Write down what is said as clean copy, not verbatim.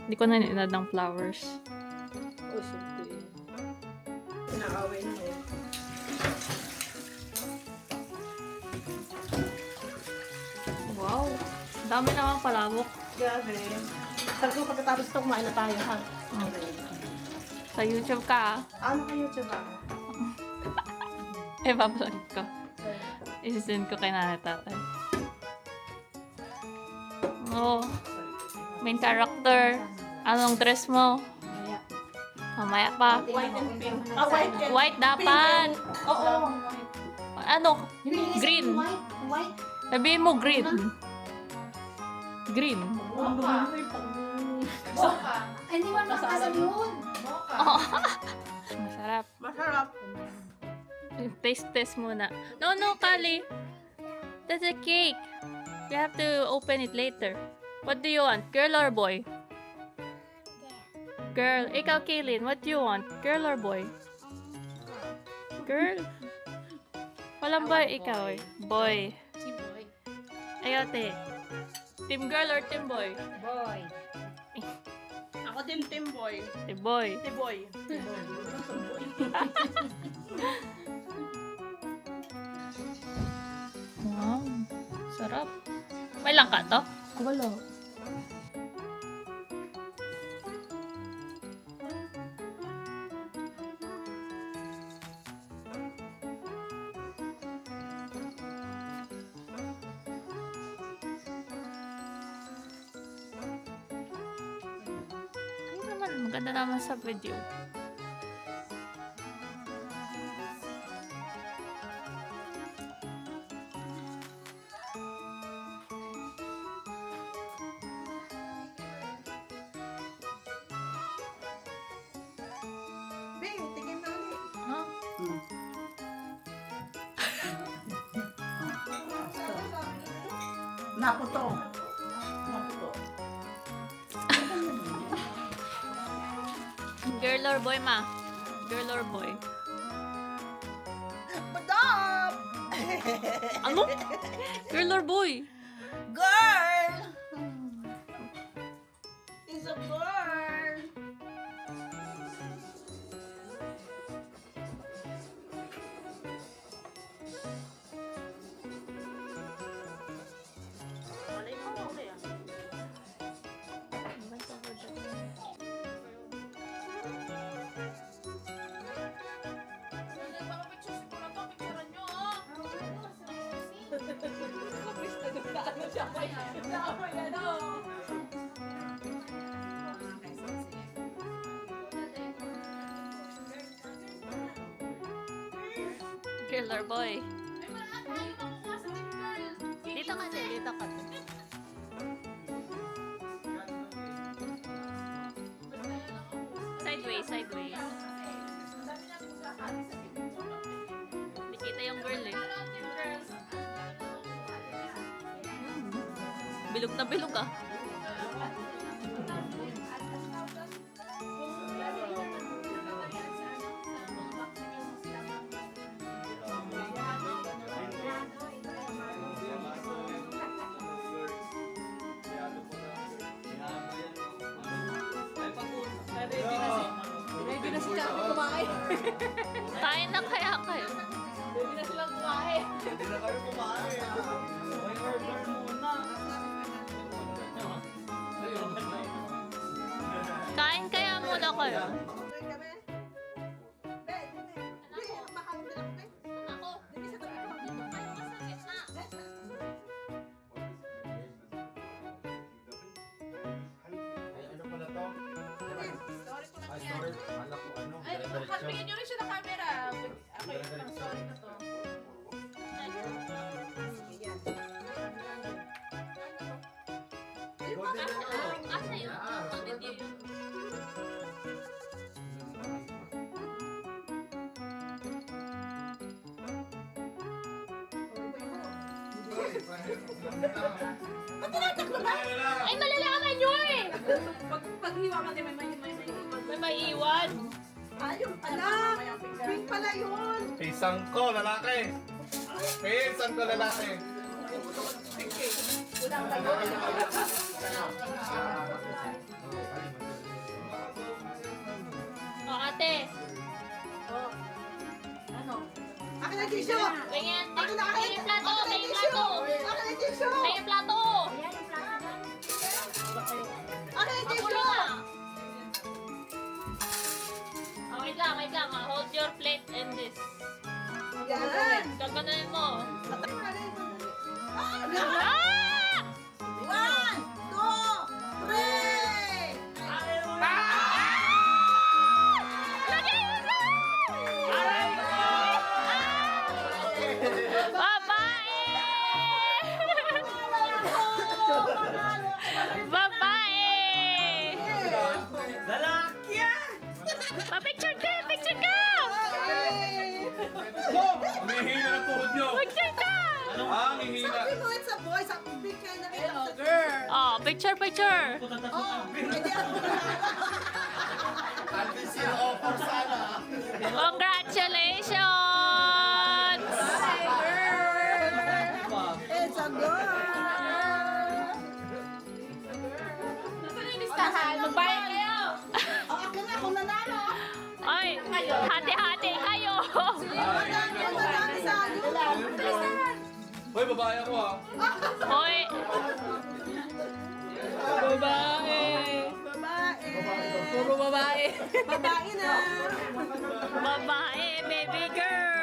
Hindi ko na ninad ng flowers. Oh, siyempre. Pinakawin na eh. Wow! Dami namang palabok. Grabe. Sabi ko pagkatapos ito, kumain na tayo, ha? Sa YouTube ka, Ano ka YouTube ba? ibablog ko. Isisend ko kay nanay tatay. Oh, main character. Anong dress mo? Maya. Mamaya pa. White and pink. Ah, white and White dapat. Oo. Ano? Green. White. Sabihin mo green. Green. Ay, hindi mo nakasal yun. Masarap. Masarap. Taste muna. No, Kali. That's a cake. You have to open it later. What do you want? Girl or boy? Girl. Ikaw, Kaylin, what do you want? Girl or boy? Girl? Walang boy, ikaw eh. Boy. Si boy. Ayaw, te. Team girl or team boy? Boy. Ako din team boy. Team boy. Team boy. Wow. Sarap. May langka to? Wala. Ay naman, maganda naman sa video. Be, tingin na ulit. Ha? Nakuto. Nakuto. Girl or boy, ma? Girl or boy? Madam! Ano? Girl or boy? Girl! It's a girl! Girl or boy? Dito ka din, dito ka din. Sideways, sideways. Hindi kita yung girl eh. Bilog na bilog ah. Ready na si Chappy kumain. Kain na kaya kayo? Ready na silang kumain. Hindi na kayo kumain. May order muna. Kain kaya muna kayo? Ako. Ay, ano pala to? Sorry ko lang Ay, yan. sorry. Anak ko, ano? Ay, Dire-diretso. bigyan nyo rin siya ng camera. Ako yung sorry na to. Golden na to. Asa yun? Ah, Ang video yun. Ay, malalaman nyo eh! Paghiwa ka din, may May maiiwan. ayun pala. Pink pala yun. Pisang ko, lalaki. Pisang ko, lalaki. Pink eh. Walang lagot. tissue. Tingin, Akin na, tingin yung plato, tingin yung plato. Akin yung tissue. Tingin yung plato. Akin yung Magulo tissue. nga. Oh, wait lang, wait lang. Hold your plate and this. Yan. Gaganunin mo. Ah! Ah! 1, 2, 3. Lagay mo na! Babae! Babae! Lalaki yan! Pa-picture ka! Picture ka! Humihina ang tuhod nyo. Picture ka! Ah, humihina. Sabi mo, it's a boy. Sabi big kayo na kayo. Oh, picture, picture! Oh, hindi ako. Alvin, sino offer sana? Congratulations! It's a girl. Magbayad kayo. Oh, akin na kung nanalo. Ay, hati-hati kayo! Madami sa ano. Hoy, babae ako ah. Hoy! Babae! Babae. Puro babae! Babae na. Babae, baby girl!